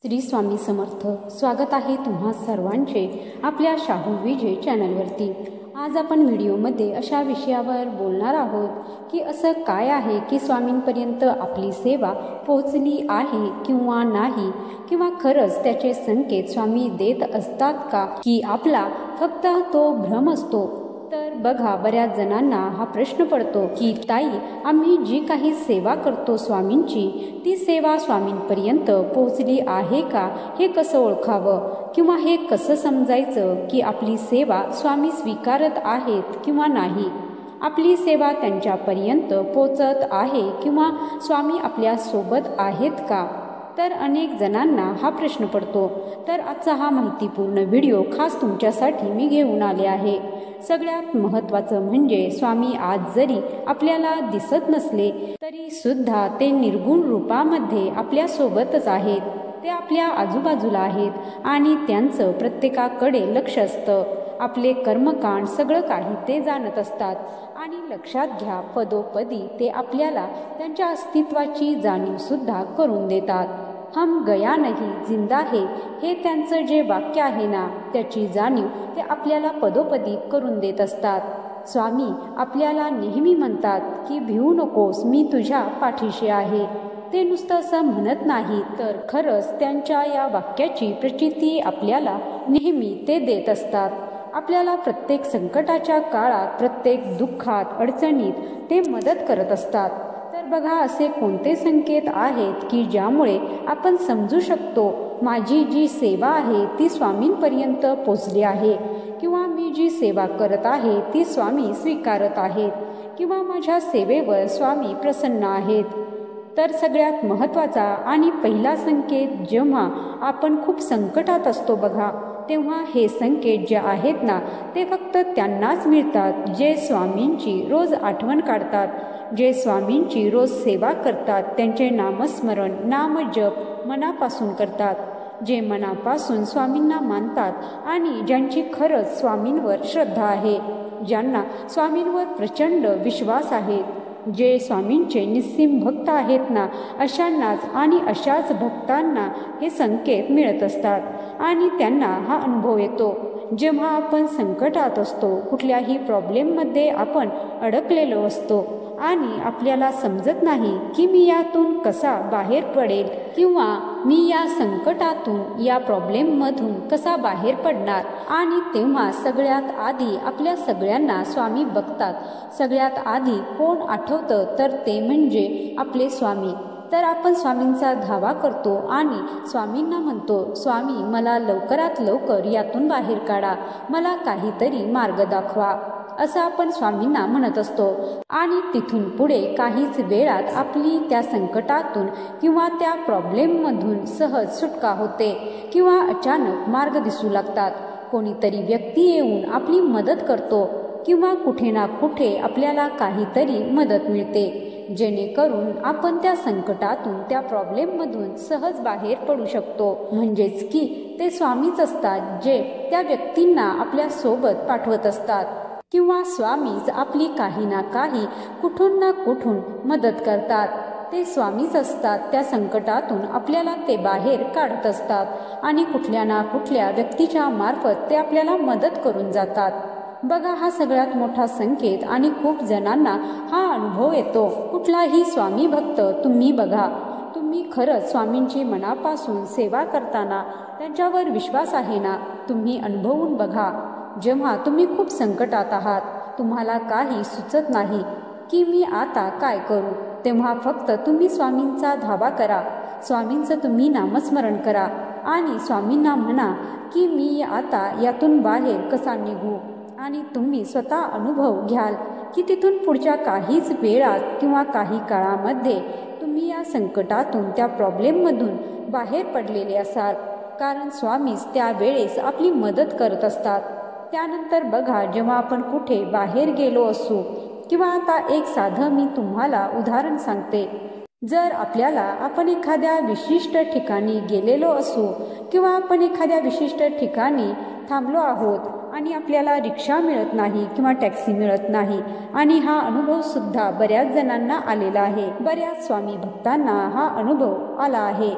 श्री स्वामी समर्थ. स्वागत आहे तुम्हा सर्वांचे आपल्या शाहू विजय चॅनलवरती. आज आपण व्हिडिओमध्ये अशा विषयावर बोलणार आहोत की असं काय आहे की स्वामींपर्यंत आपली सेवा पोहोचली आहे किंवा नाही, किंवा खरंच त्याचे संकेत स्वामी देत असतात का, की आपला फक्त तो भ्रम असतो. तर बघा, बऱ्याच जणांना हा प्रश्न पडतो की ताई, आम्ही जी काही सेवा करतो स्वामींची, ती सेवा स्वामींपर्यंत पोहोचली आहे का, हे कसं ओळखावं, किंवा हे कसं समजायचं की आपली सेवा स्वामी स्वीकारत आहेत किंवा नाही, आपली सेवा त्यांच्यापर्यंत पोहोचत आहे किंवा स्वामी आपल्या सोबत आहेत का. तर अनेक जणांना हा प्रश्न पडतो. तर आजचा हा माहितीपूर्ण व्हिडिओ खास तुमच्यासाठी मी घेऊन आले आहे. सगळ्यात महत्त्वाचं म्हणजे स्वामी आज जरी आपल्याला दिसत नसले तरी सुद्धा ते निर्गुण रूपामध्ये आपल्या सोबतच आहेत. ते आपल्या आजूबाजूला आहेत आणि त्यांचं प्रत्येकाकडे लक्ष असतं. आपले कर्मकांड सगळं काही ते जाणत असतात आणि लक्षात घ्या, पदोपदी ते आपल्याला त्यांच्या अस्तित्वाची जाणीव सुद्धा करून देतात. हम गया नहीं जिंदा है, हे त्यांचं जे वाक्य आहे ना, त्याची जाणीव ते आपल्याला पदोपदी करून देत असतात. स्वामी आपल्याला नेहमी म्हणतात की भिवू नकोस, मी तुझ्या पाठीशी आहे. ते नुसतं असं म्हणत नाही, तर खरंच त्यांच्या या वाक्याची प्रचिती आपल्याला नेहमी ते देत असतात. आपल्याला प्रत्येक संकटाच्या काळात, प्रत्येक दुःखात, अडचणीत ते मदत करत असतात. तर बघा, असे कोणते संकेत आहेत की ज्यामुळे आपण समजू शकतो माझी जी सेवा आहे ती स्वामींपर्यंत पोचली आहे, किंवा मी जी सेवा करत आहे ती स्वामी स्वीकारत आहेत, किंवा माझ्या सेवेवर स्वामी प्रसन्न आहेत. तर सगळ्यात महत्त्वाचा आणि पहिला संकेत, जेव्हा आपण खूप संकटात असतो बघा, तेव्हा हे संकेत जे आहेत ना, ते फक्त त्यांनाच मिळतात जे स्वामींची रोज आठवण काढतात, जे स्वामींची रोज सेवा करतात, त्यांचे नामस्मरण, नामजप मनापासून करतात, जे मनापासून स्वामींना मानतात आणि ज्यांची खरंच स्वामींवर श्रद्धा आहे, ज्यांना स्वामींवर प्रचंड विश्वास आहे, जे स्वामींचे निस्सीम भक्त आहेत ना, अशांनाच आणि अशाच भक्तांना हे संकेत मिळत असतात. आणि त्यांना हा अनुभव येतो जेव्हा आपण संकटात असतो, कुठल्याही प्रॉब्लेममध्ये आपण अडकलेलो असतो आणि आपल्याला समजत नाही की मी यातून कसा बाहेर पडेल, किंवा मी या संकटातून, या प्रॉब्लेममधून कसा बाहेर पडणार. आणि तेव्हा सगळ्यात आधी आपल्या सगळ्यांना स्वामी बघतात. सगळ्यात आधी कोण आठवतं, तर ते म्हणजे आपले स्वामी. तर आपण स्वामींचा धावा करतो आणि स्वामींना म्हणतो, स्वामी मला लवकरात लवकर यातून बाहेर काढा, मला काहीतरी मार्ग दाखवा, असं आपण स्वामींना म्हणत असतो. आणि तिथून पुढे काहीच वेळात आपली त्या संकटातून किंवा त्या प्रॉब्लेममधून सहज सुटका होते, किंवा अचानक मार्ग दिसू लागतात. कोणीतरी व्यक्ती येऊन आपली मदत करतो, किंवा कुठे ना कुठे आपल्याला काहीतरी मदत मिळते, जेणेकरून आपण त्या संकटातून, त्या प्रॉब्लेममधून सहज बाहेर पडू शकतो. म्हणजेच की ते स्वामीच असतात जे त्या व्यक्तींना आपल्या सोबत पाठवत असतात, किंवा स्वामीच आपली काही ना काही, कुठून ना कुठून मदत करतात. ते स्वामीच असतात त्या संकटातून आपल्याला ते बाहेर काढत असतात, आणि कुठल्या ना कुठल्या व्यक्तीच्या मार्फत ते आपल्याला मदत करून जातात. बघा, हा सगळ्यात मोठा संकेत आणि खूप जणांना हा अनुभव येतो. कुठलाही स्वामी भक्त तुम्ही बघा, तुम्ही खरंच स्वामींची मनापासून सेवा करताना त्यांच्यावर विश्वास आहे ना, तुम्ही अनुभवून बघा. जेव्हा तुम्ही खूप संकटात आहात, तुम्हाला काही सुचत नाही की मी आता काय करू, तेव्हा फक्त तुम्ही स्वामींचा धावा करा, स्वामींचं तुम्ही नामस्मरण करा आणि स्वामींना म्हणा की मी आता यातून बाहेर कसा निघू. आणि तुम्ही स्वतः अनुभव घ्याल की तिथून पुढच्या काहीच वेळात किंवा काही काळामध्ये तुम्ही या संकटातून, त्या प्रॉब्लेममधून बाहेर पडलेले असाल, कारण स्वामीच त्यावेळेस आपली मदत करत असतात. त्यानंतर बघा, जेव्हा आपण कुठे बाहेर गेलो असू, किंवा आता एक साधं मी तुम्हाला उदाहरण सांगते. जर आपण एखाद्या विशिष्ट ठिकाणी गेलेलो असू, किंवा आपण एखाद्या विशिष्ट ठिकाणी थांबलो आहोत आणि आपल्याला रिक्षा मिळत नाही किंवा टॅक्सी मिळत नाही. आणि हा अनुभव सुद्धा बऱ्याच जणांना आलेला आहे. बऱ्याच स्वामी भक्तांना हा अनुभव आला आहे.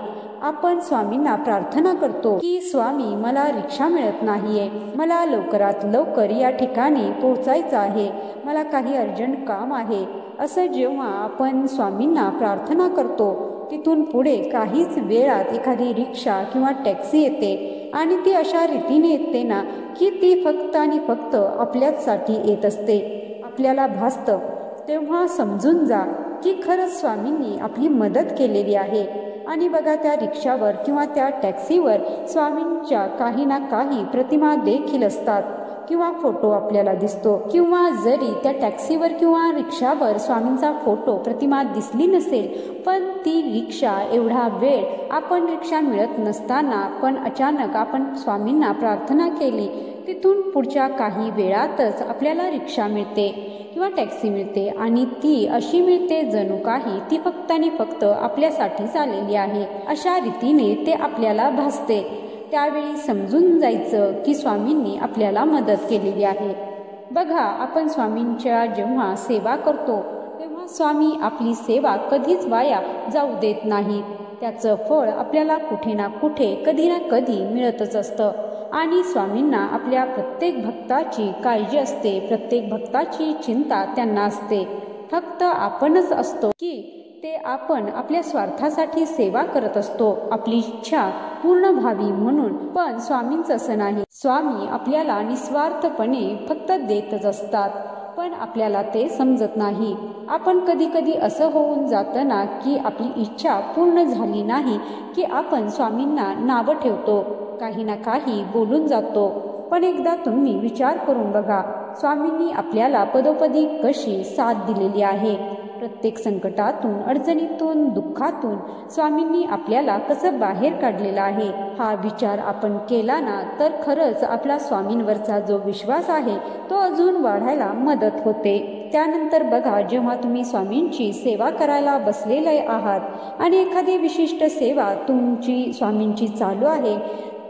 आपण स्वामींना प्रार्थना करतो की स्वामी, मला रिक्षा मिळत नाहीये, मला लवकरात लवकर या ठिकाणी पोहोचायचं आहे, मला काही अर्जंट काम आहे. असं जेव्हा आपण स्वामींना प्रार्थना करतो, तिथून पुढे काहीच वेळात एखादी रिक्षा किंवा टॅक्सी येते. आणि ती अशा रीतीने येते ना की ती फक्त आणि फक्त आपल्याचसाठी येत असते. आपल्याला भासतं तेव्हा समजून जा की खरंच स्वामींनी आपली मदत केलेली आहे. आणि बघा, त्या रिक्षावर किंवा त्या टॅक्सीवर स्वामींच्या काही ना काही प्रतिमा देखील असतात किंवा फोटो आपल्याला दिसतो. किंवा जरी त्या टॅक्सीवर किंवा रिक्षावर स्वामींचा फोटो प्रतिमा दिसली नसेल, पण ती रिक्षा एवढा वेळ आपण रिक्षा मिळत नसताना पण अचानक आपण स्वामींना प्रार्थना केली, तिथून पुढच्या काही वेळातच आपल्याला रिक्षा मिळते किंवा टॅक्सी मिळते. आणि ती अशी मिळते जणू काही ती फक्त आणि फक्त आपल्यासाठीच आलेली आहे, अशा रीतीने ते आपल्याला भासते. त्यावेळी समजून जायचं की स्वामींनी आपल्याला मदत केलेली आहे. बघा, आपण स्वामींच्या जेव्हा सेवा करतो तेव्हा स्वामी आपली सेवा कधीच वाया जाऊ देत नाहीत. त्याचं फळ आपल्याला कुठे ना कुठे कधी ना कधी मिळतच असतं. आणि स्वामींना आपल्या प्रत्येक भक्ताची काळजी असते, प्रत्येक भक्ताची चिंता त्यांना असते. फक्त आपणच असतो की ते आपण आपल्या स्वार्थासाठी सेवा करत असतो, आपली इच्छा पूर्ण व्हावी म्हणून. पण स्वामींचं असं नाही. स्वामी आपल्याला निस्वार्थपणे फक्त देतच असतात, पण आपल्याला ते समजत नाही. आपण कधी कधी असं होऊन जातं ना की आपली इच्छा पूर्ण झाली नाही की आपण स्वामींना नावं ठेवतो, काही ना काही बोलून जातो. पण एकदा तुम्ही विचार करून बघा, स्वामींनी आपल्याला पदोपदी कशी साथ दिलेली आहे. प्रत्येक संकटातून, अडचणीतून, दुःखातून स्वामींनी आपल्याला कसं बाहेर काढलेलं आहे. हा विचार आपण केला ना तर खरंच आपला स्वामींवरचा जो विश्वास आहे तो अजून वाढायला मदत होते. त्यानंतर बघा, जेव्हा तुम्ही स्वामींची सेवा करायला बसलेले आहात आणि एखादी विशिष्ट सेवा तुमची स्वामींची चालू आहे,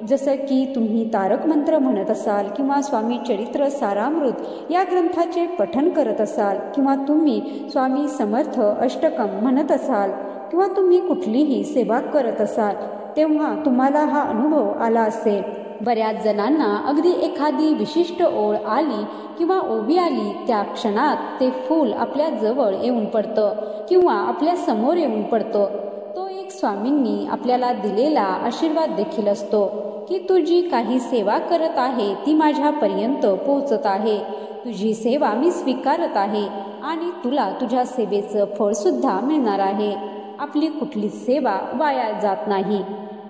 जसं की तुम्ही तारक मंत्र म्हणत असाल किंवा स्वामी चरित्र सारामृत या ग्रंथाचे पठण करत असाल किंवा तुम्ही स्वामी समर्थ अष्टकम म्हणत असाल किंवा तुम्ही कुठलीही सेवा करत असाल, तेव्हा तुम्हाला हा अनुभव आला असेल. बऱ्याच जणांना अगदी एखादी विशिष्ट ओळ आली किंवा ओवी आली, त्या क्षणात ते फूल आपल्या जवळ येऊन पडतं किंवा आपल्या समोर येऊन पडतं. तो एक स्वामींनी आपल्याला दिलेला आशीर्वाद देखील असतो की तुझी काही सेवा करत आहे ती माझ्यापर्यंत पोहोचत आहे, तुझी सेवा मी स्वीकारत आहे आणि तुला तुझ्या सेवेचं फळ सुद्धा मिळणार आहे. आपली कुठली सेवा वाया जात नाही.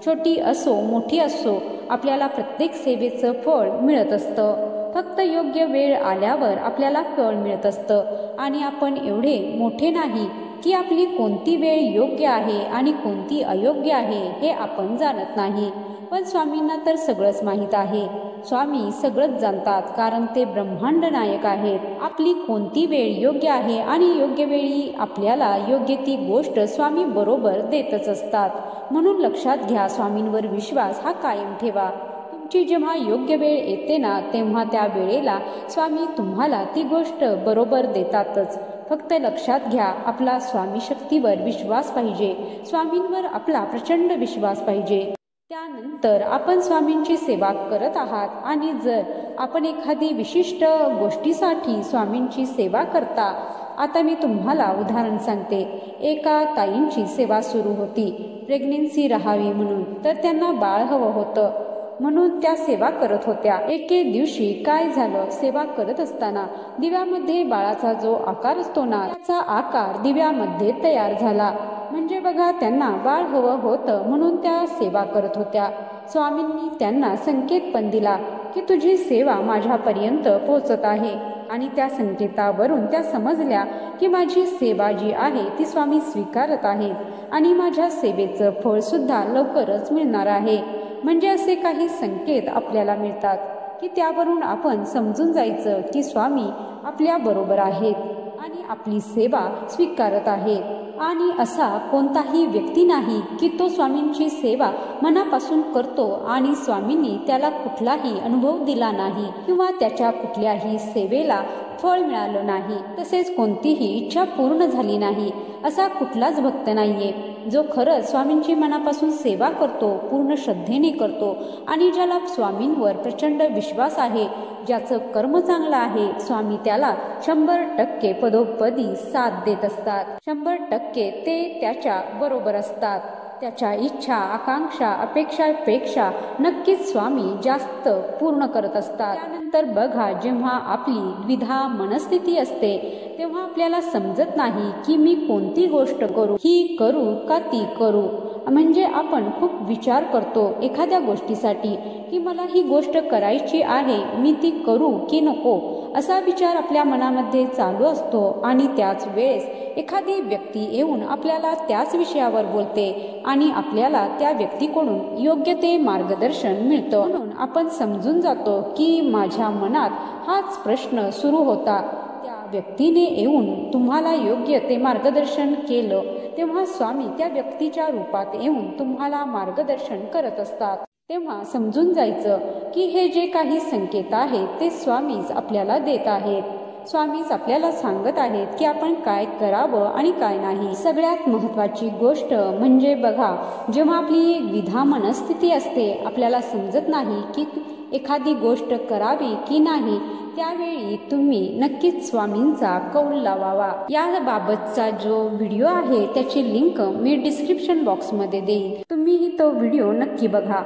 छोटी असो मोठी असो, आपल्याला प्रत्येक सेवेचं फळ मिळत असतं. फक्त योग्य वेळ आल्यावर आपल्याला फळ मिळत असतं. आणि आपण एवढे मोठे नाही की आपली कोणती वेळ योग्य आहे आणि कोणती अयोग्य आहे हे आपण जाणत नाही. पण स्वामींना तर सगळंच माहीत आहे. स्वामी सगळंच जाणतात, कारण ते ब्रह्मांड नायक आहेत. आपली कोणती वेळ योग्य आहे आणि योग्य वेळी आपल्याला योग्य ती गोष्ट स्वामी बरोबर देतच असतात. म्हणून लक्षात घ्या, स्वामींवर विश्वास हा कायम ठेवा. तुमची जेव्हा योग्य वेळ येते ना तेव्हा त्या वेळेला स्वामी तुम्हाला ती गोष्ट बरोबर देतातच. फक्त लक्षात घ्या, आपला स्वामी शक्तीवर विश्वास पाहिजे, स्वामींवर आपला प्रचंड विश्वास पाहिजे. त्यानंतर आपण स्वामींची सेवा करत आहात आणि जर आपण एखादी विशिष्ट गोष्टीसाठी स्वामींची सेवा करता. आता मी तुम्हाला उदाहरण सांगते. एका ताईंची सेवा सुरू होती, प्रेग्नेन्सी राहावी म्हणून. तर त्यांना बाळ हवं होतं म्हणून त्या सेवा करत होत्या. एके दिवशी काय झालं, सेवा करत असताना दिव्यामध्ये बाळाचा जो आकार असतो ना त्याचा आकार दिव्यामध्ये तयार झाला. म्हणजे बघा, त्यांना बाळ हवं होतं म्हणून त्या सेवा करत होत्या. स्वामींनी त्यांना संकेत पण दिला की तुझी सेवा माझ्यापर्यंत पोहोचत आहे. आणि त्या संकेतावरून त्या समजल्या की माझी सेवा जी आहे ती स्वामी स्वीकारत आहेत आणि माझ्या सेवेचं फळ सुद्धा लवकरच मिळणार आहे. म्हणजे असे काही संकेत आपल्याला मिळतात की त्यावरून आपण समजून जायचं की स्वामी आपल्या बरोबर आहेत आणि आपली सेवा स्वीकारत आहेत. आणि असा कोणताही व्यक्ती नाही की तो स्वामींची सेवा मनापासून करतो आणि स्वामींनी त्याला कुठलाही अनुभव दिला नाही किंवा त्याच्या कुठल्याही सेवेला फळ मिळालं नाही, तसेच कोणतीही इच्छा पूर्ण झाली नाही असा कुठलाच भक्त नाहीये जो खरंच स्वामींची मनापासून सेवा करतो, पूर्ण श्रद्धेने करतो आणि ज्याला स्वामींवर प्रचंड विश्वास आहे, ज्याचं कर्म चांगलं आहे. स्वामी त्याला 100% पदोपदी साथ देत असतात. 100% ते त्याच्या बरोबर असतात. त्याच्या इच्छा, आकांक्षा, अपेक्षापेक्षा नक्कीच स्वामी जास्त पूर्ण करत असतात. त्यानंतर बघा, जेव्हा आपली द्विधा मनस्थिती असते तेव्हा आपल्याला समजत नाही की मी कोणती गोष्ट करू, ही करू का ती करू. म्हणजे आपण खूप विचार करतो एखाद्या गोष्टीसाठी की मला ही गोष्ट करायची आहे, मी ती करू की नको असा विचार आपल्या मनामध्ये चालू असतो आणि त्याच वेळेस एखादी व्यक्ती येऊन आपल्याला त्याच विषयावर बोलते आणि आपल्याला त्या व्यक्तीकडून योग्य ते मार्गदर्शन मिळतं. म्हणून आपण समजून जातो की माझ्या मनात हाच प्रश्न सुरू होता. त्या व्यक्तीने येऊन तुम्हाला योग्य ते मार्गदर्शन केलं तेव्हा स्वामी त्या व्यक्तीच्या रूपात येऊन तुम्हाला मार्गदर्शन करत असतात. तेव्हा समजून जायचं की हे जे काही संकेत आहेत ते स्वामीच आपल्याला देत आहेत. स्वामीच आपल्याला सांगत आहेत की आपण काय करावं आणि काय नाही. सगळ्यात महत्त्वाची गोष्ट म्हणजे बघा, जेव्हा आपली द्विधा मनस्थिती असते, आपल्याला समजत नाही की एखादी गोष्ट करावी की नाही, त्यावेळी तुम्ही नक्कीच स्वामींचा कौल लावावा. याबाबतचा जो व्हिडिओ आहे त्याची लिंक मी डिस्क्रिप्शन बॉक्समध्ये देईन, तुम्हीही तो व्हिडिओ नक्की बघा.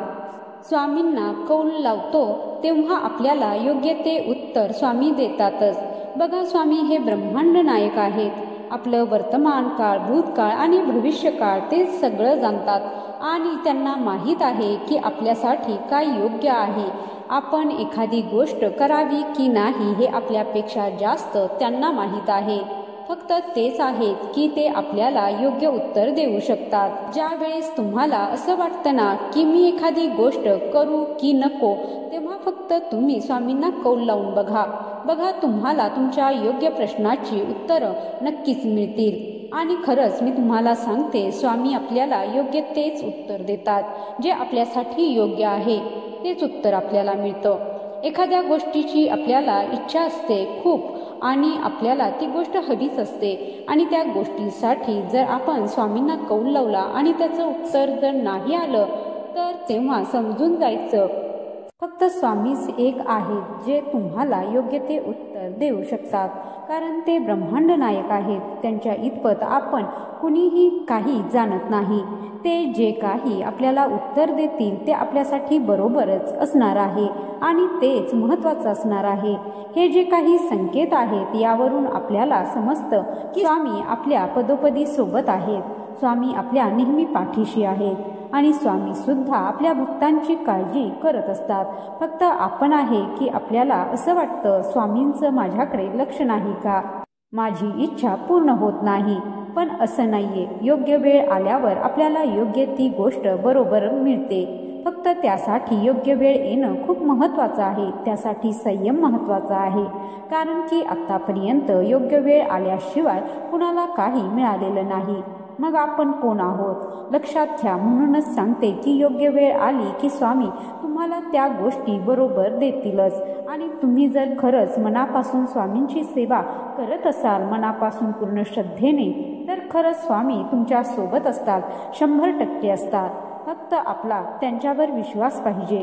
स्वामींना कौल लावतो तेव्हा आपल्याला योग्य ते उत्तर स्वामी देतातच. बघा, स्वामी हे ब्रह्मांड नायक आहेत. आपलं वर्तमान काळ, भूतकाळ आणि भविष्यकाळ ते सगळं जाणतात आणि त्यांना माहीत आहे की आपल्यासाठी काय योग्य आहे. आपण एखादी गोष्ट करावी की नाही हे आपल्यापेक्षा जास्त त्यांना माहीत आहे. फक्त तेच आहेत की ते आपल्याला योग्य उत्तर देऊ शकतात. ज्या वेळेस तुम्हाला असं वाटतं ना की मी एखादी गोष्ट करू की नको, तेव्हा फक्त तुम्ही स्वामींना कौल लावून बघा. तुम्हाला तुमच्या योग्य प्रश्नाची उत्तरं नक्कीच मिळतील. आणि खरंच मी तुम्हाला सांगते, स्वामी आपल्याला योग्य तेच उत्तर देतात. जे आपल्यासाठी योग्य आहे तेच उत्तर आपल्याला मिळतं. एखाद्या गोष्टीची आपल्याला इच्छा असते खूप आणि आपल्याला ती गोष्ट हवीच असते आणि त्या गोष्टीसाठी जर आपण स्वामींना कौल लावला आणि त्याचं उत्तर जर नाही आलं तर तेव्हा समजून जायचं फक्त स्वामीच एक आहेत जे तुम्हाला योग्य ते उत्तर देऊ शकतात. कारण ते ब्रह्मांड नायक आहेत. त्यांच्या इतपत आपण कुणीही काही जाणत नाही. ते जे काही आपल्याला उत्तर देतील ते आपल्यासाठी बरोबरच असणार आहे आणि तेच महत्त्वाचं असणार आहे. हे जे काही संकेत आहेत यावरून आपल्याला समजतं की स्वामी आपल्या पदोपदी सोबत आहेत. स्वामी आपल्या नेहमी पाठीशी आहेत आणि स्वामी सुद्धा आपल्या भक्तांची काळजी करत असतात. फक्त आपण आहे की आपल्याला असं वाटतं स्वामींचं माझ्याकडे लक्ष नाही का, माझी इच्छा पूर्ण होत नाही. पण असं नाहीये. योग्य वेळ आल्यावर आपल्याला योग्य ती गोष्ट बरोबर मिळते. फक्त त्यासाठी योग्य वेळ येणं खूप महत्त्वाचं आहे. त्यासाठी संयम महत्त्वाचा आहे. कारण की आत्तापर्यंत योग्य वेळ आल्याशिवाय कुणाला काही मिळालेलं नाही. मग आपण कोण आहोत लक्षात घ्या. म्हणूनच सांगते की योग्य वेळ आली की स्वामी तुम्हाला त्या गोष्टी बरोबर देतीलच. आणि तुम्ही जर खरंच मनापासून स्वामींची सेवा करत असाल, मनापासून पूर्ण श्रद्धेने, तर खरंच स्वामी तुमच्या सोबत असतात, 100% असतात. फक्त आपला त्यांच्यावर विश्वास पाहिजे.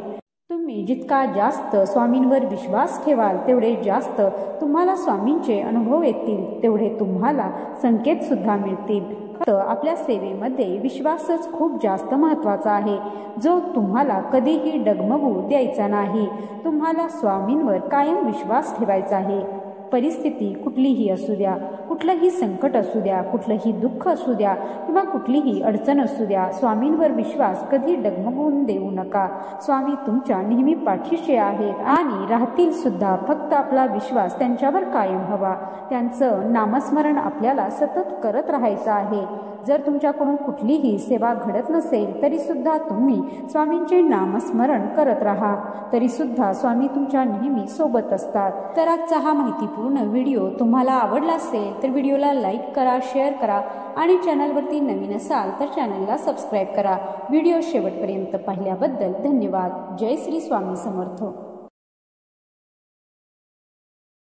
तुम्ही जितका जास्त स्वामींवर विश्वास ठेवाल तेवढे जास्त तुम्हाला स्वामींचे अनुभव येतील, तेवढे तुम्हाला संकेत सुद्धा मिळतील. फक्त आपल्या सेवेमध्ये विश्वासच खूप जास्त महत्त्वाचा आहे, जो तुम्हाला कधीही डगमगू द्यायचा नाही. तुम्हाला स्वामींवर कायम विश्वास ठेवायचा आहे. परिस्थिती कुठलीही असू द्या, कुठलंही संकट असू द्या, कुठलंही दुःख असू द्या किंवा कुठलीही अडचण असू द्या, स्वामींवर विश्वास कधी डगमगून देऊ नका. स्वामी तुमच्या नेहमी पाठीशी आहेत आणि राहतील सुद्धा. फक्त आपला विश्वास त्यांच्यावर कायम हवा. त्यांचं नामस्मरण आपल्याला सतत करत राहायचं आहे. जर तुमच्याकडून कुठलीही सेवा घडत नसेल तरी सुद्धा तुम्ही स्वामींचे नामस्मरण करत राहा, तरी सुद्धा स्वामी तुमच्या नेहमी सोबत असतात. तर आजचा हा माहितीपूर्ण संपूर्ण व्हिडिओ तुम्हाला आवडला असेल तर व्हिडिओला लाईक करा, शेअर करा आणि चॅनलवरती नवीन असाल तर चॅनलला सबस्क्राईब करा. व्हिडिओ शेवटपर्यंत पाहिल्याबद्दल धन्यवाद. जय श्री स्वामी समर्थ.